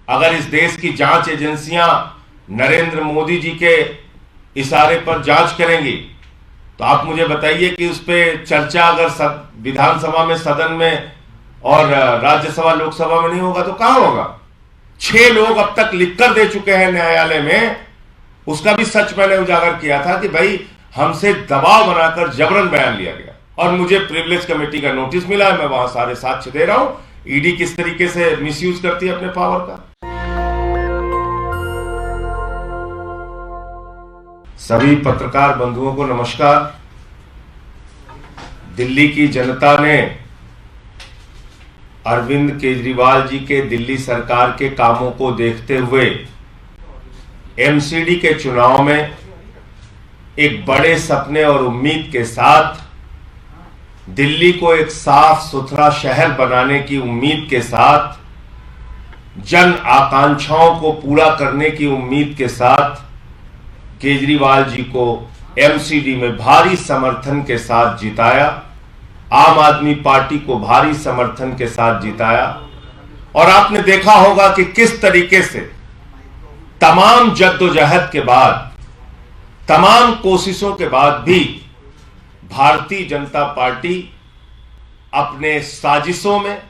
अगर इस देश की जांच एजेंसियां नरेंद्र मोदी जी के इशारे पर जांच करेंगी तो आप मुझे बताइए कि उस पर चर्चा अगर विधानसभा में, सदन में और राज्यसभा लोकसभा में नहीं होगा तो कहां होगा। 6 लोग अब तक लिखकर दे चुके हैं न्यायालय में। उसका भी सच मैंने उजागर किया था कि भाई हमसे दबाव बनाकर जबरन बयान लिया गया और मुझे प्रिविलेज कमेटी का नोटिस मिला है। मैं वहां सारे साक्ष्य दे रहा हूं। ईडी किस तरीके से मिसयूज करती है अपने पावर का। सभी पत्रकार बंधुओं को नमस्कार। दिल्ली की जनता ने अरविंद केजरीवाल जी के दिल्ली सरकार के कामों को देखते हुए एमसीडी के चुनाव में एक बड़े सपने और उम्मीद के साथ दिल्ली को एक साफ सुथरा शहर बनाने की उम्मीद के साथ, जन आकांक्षाओं को पूरा करने की उम्मीद के साथ केजरीवाल जी को एमसीडी में भारी समर्थन के साथ जिताया। आम आदमी पार्टी को भारी समर्थन के साथ जिताया। और आपने देखा होगा कि किस तरीके से तमाम जद्दोजहद के बाद, तमाम कोशिशों के बाद भी भारतीय जनता पार्टी अपने साजिशों में,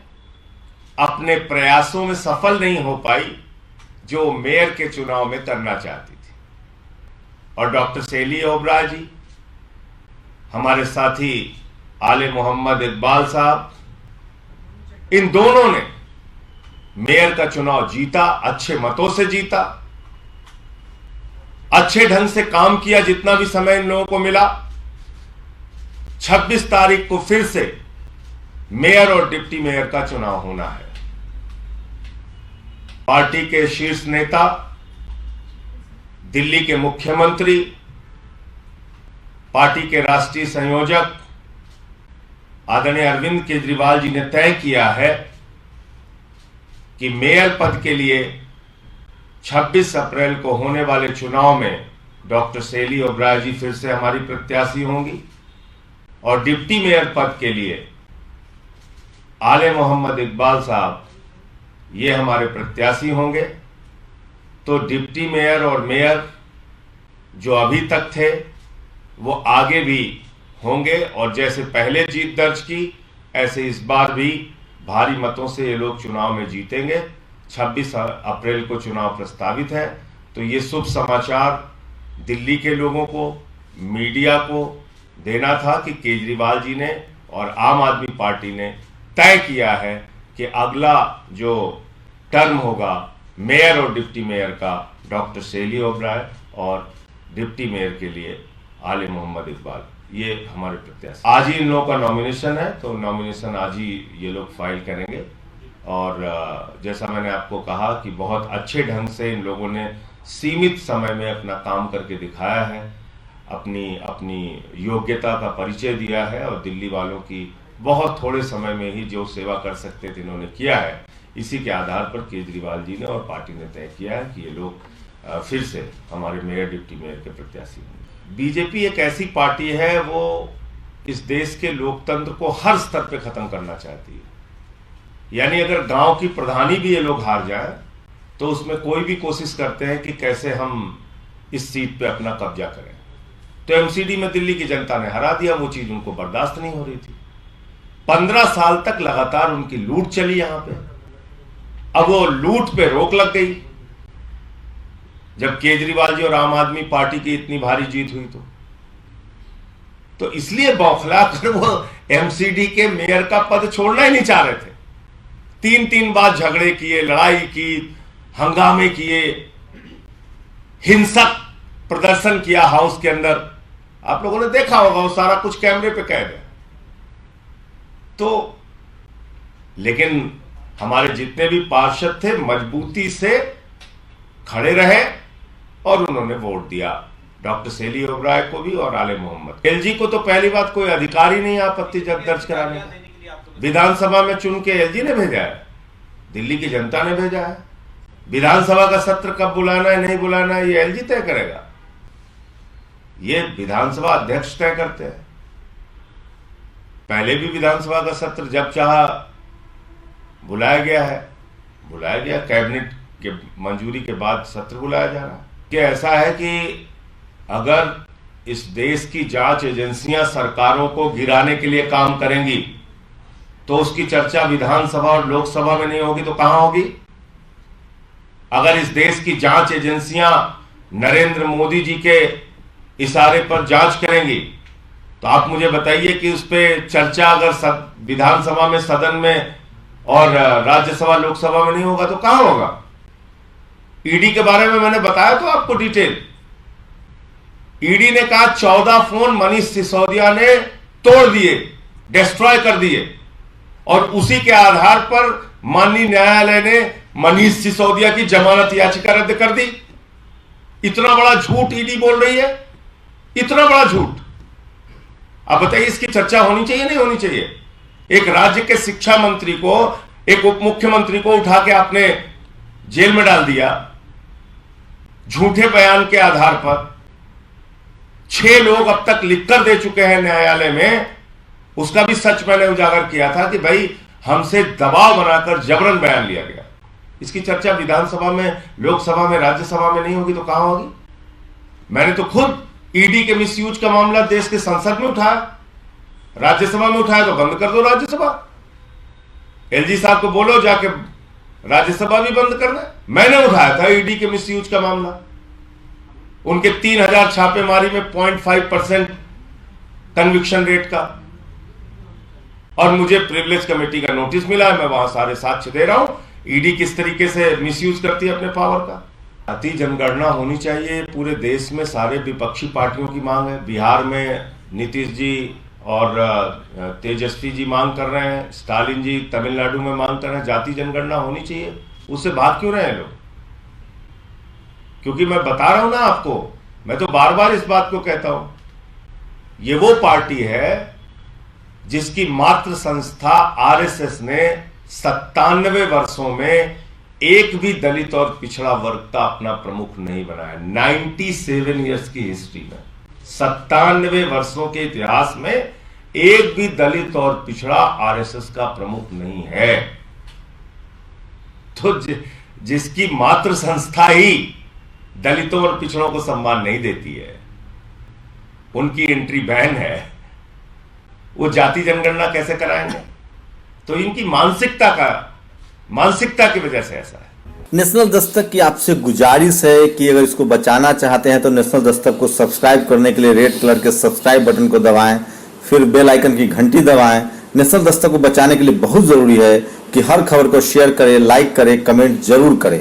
अपने प्रयासों में सफल नहीं हो पाई जो मेयर के चुनाव में करना चाहती थी। और डॉक्टर सेली ओबराय जी, हमारे साथी आले मोहम्मद इकबाल साहब, इन दोनों ने मेयर का चुनाव जीता, अच्छे मतों से जीता, अच्छे ढंग से काम किया जितना भी समय इन लोगों को मिला। 26 तारीख को फिर से मेयर और डिप्टी मेयर का चुनाव होना है। पार्टी के शीर्ष नेता, दिल्ली के मुख्यमंत्री, पार्टी के राष्ट्रीय संयोजक आदरणीय अरविंद केजरीवाल जी ने तय किया है कि मेयर पद के लिए 26 अप्रैल को होने वाले चुनाव में डॉक्टर सेली ओबराय जी फिर से हमारी प्रत्याशी होंगी और डिप्टी मेयर पद के लिए आले मोहम्मद इकबाल साहब ये हमारे प्रत्याशी होंगे। तो डिप्टी मेयर और मेयर जो अभी तक थे वो आगे भी होंगे और जैसे पहले जीत दर्ज की ऐसे इस बार भी भारी मतों से ये लोग चुनाव में जीतेंगे। 26 अप्रैल को चुनाव प्रस्तावित है। तो ये शुभ समाचार दिल्ली के लोगों को, मीडिया को देना था कि केजरीवाल जी ने और आम आदमी पार्टी ने तय किया है कि अगला जो टर्म होगा मेयर और डिप्टी मेयर का डॉक्टर सेली ओबराय और डिप्टी मेयर के लिए आले मोहम्मद इकबाल, ये हमारे प्रत्याशी। आज ही इन लोगों का नॉमिनेशन है, तो नॉमिनेशन आज ही ये लोग फाइल करेंगे। और जैसा मैंने आपको कहा कि बहुत अच्छे ढंग से इन लोगों ने सीमित समय में अपना काम करके दिखाया है, अपनी योग्यता का परिचय दिया है और दिल्ली वालों की बहुत थोड़े समय में ही जो सेवा कर सकते थे इन्होंने किया है। इसी के आधार पर केजरीवाल जी ने और पार्टी ने तय किया है कि ये लोग फिर से हमारे मेयर, डिप्टी मेयर के प्रत्याशी होंगे। बीजेपी एक ऐसी पार्टी है, वो इस देश के लोकतंत्र को हर स्तर पे खत्म करना चाहती है। यानी अगर गांव की प्रधानी भी ये लोग हार जाए तो उसमें कोई भी कोशिश करते हैं कि कैसे हम इस सीट पे अपना कब्जा करें। तो एमसीडी में दिल्ली की जनता ने हरा दिया। वो चीज उनको बर्दाश्त नहीं हो रही थी। 15 साल तक लगातार उनकी लूट चली यहां पे। अब वो लूट पे रोक लग गई जब केजरीवाल जी और आम आदमी पार्टी की इतनी भारी जीत हुई। तो इसलिए बौखला कर वो एमसीडी के मेयर का पद छोड़ना ही नहीं चाह रहे थे। 3 बार झगड़े किए, लड़ाई की, हंगामे किए, हिंसक प्रदर्शन किया हाउस के अंदर। आप लोगों ने देखा होगा, वो सारा कुछ कैमरे पे कैद है। तो लेकिन हमारे जितने भी पार्षद थे मजबूती से खड़े रहे और उन्होंने वोट दिया डॉक्टर सेली ओबराय को भी और आले मोहम्मद। एलजी को तो पहली बात कोई अधिकार ही नहीं आपत्ति दर्ज कराने का। विधानसभा में चुन के एलजी ने भेजा है, दिल्ली की जनता ने भेजा है। विधानसभा का सत्र कब बुलाना है, नहीं बुलाना है, ये एलजी तय करेगा। ये विधानसभा अध्यक्ष तय करते हैं। पहले भी विधानसभा का सत्र जब चाहा बुलाया गया है, बुलाया गया। कैबिनेट के मंजूरी के बाद सत्र बुलाया जा रहा है। कि ऐसा है कि अगर इस देश की जांच एजेंसियां सरकारों को गिराने के लिए काम करेंगी तो उसकी चर्चा विधानसभा और लोकसभा में नहीं होगी तो कहां होगी? अगर इस देश की जांच एजेंसियां नरेंद्र मोदी जी के इशारे पर जांच करेंगी तो आप मुझे बताइए कि उस पर चर्चा अगर विधानसभा में, सदन में और राज्यसभा लोकसभा में नहीं होगा तो कहां होगा? ईडी के बारे में मैंने बताया तो आपको डिटेल। ईडी ने कहा 14 फोन मनीष सिसोदिया ने तोड़ दिए, डिस्ट्रॉय कर दिए, और उसी के आधार पर माननीय न्यायालय ने मनीष सिसोदिया की जमानत याचिका रद्द कर दी। इतना बड़ा झूठ ईडी बोल रही है, इतना बड़ा झूठ। अब बताइए इसकी चर्चा होनी चाहिए नहीं होनी चाहिए? एक राज्य के शिक्षा मंत्री को, एक उप मुख्यमंत्री को उठा के आपने जेल में डाल दिया झूठे बयान के आधार पर। 6 लोग अब तक लिखकर दे चुके हैं न्यायालय में। उसका भी सच मैंने उजागर किया था कि भाई हमसे दबाव बनाकर जबरन बयान लिया गया। इसकी चर्चा विधानसभा में, लोकसभा में, राज्यसभा में नहीं होगी तो कहां होगी? मैंने तो खुद ईडी के मिसयूज का मामला देश के संसद में उठाया, राज्यसभा में उठाया तो बंद कर दो राज्यसभा। एलजी साहब को बोलो जाके राज्यसभा भी बंद करना। मैंने उठाया था ईडी के मिसयूज का मामला। उनके 3000 छापेमारी में 0.5% कन्विक्शन रेट का, और मुझे प्रिविलेज कमेटी का नोटिस मिला है। मैं वहां सारे साक्ष्य दे रहा हूं ईडी किस तरीके से मिसयूज करती है अपने पावर का। जाति जनगणना होनी चाहिए पूरे देश में, सारे विपक्षी पार्टियों की मांग है। बिहार में नीतीश जी और तेजस्वी जी मांग कर रहे हैं, स्टालिन जी तमिलनाडु में मांग कर रहे हैं, जाति जनगणना होनी चाहिए। उससे भाग क्यों रहे हैं लोग? क्योंकि मैं बता रहा हूं ना आपको, मैं तो बार बार इस बात को कहता हूं, ये वो पार्टी है जिसकी मातृ संस्था आरएसएस ने 97 वर्षों में एक भी दलित और पिछड़ा वर्ग का अपना प्रमुख नहीं बनाया। 97 ईयर्स की हिस्ट्री में, 97 वर्षों के इतिहास में एक भी दलित और पिछड़ा आरएसएस का प्रमुख नहीं है। तो जिसकी मातृ संस्था ही दलितों और पिछड़ों को सम्मान नहीं देती है, उनकी एंट्री बैन है, वो जाति जनगणना कैसे कराएंगे? तो इनकी मानसिकता की वजह से ऐसा है। नेशनल दस्तक की आपसे गुजारिश है कि अगर इसको बचाना चाहते हैं तो नेशनल दस्तक को सब्सक्राइब करने के लिए रेड कलर के सब्सक्राइब बटन को दबाएं, फिर बेल आइकन की घंटी दबाएं। नेशनल दस्तक को बचाने के लिए बहुत जरूरी है कि हर खबर को शेयर करें, लाइक करें, कमेंट जरूर करें।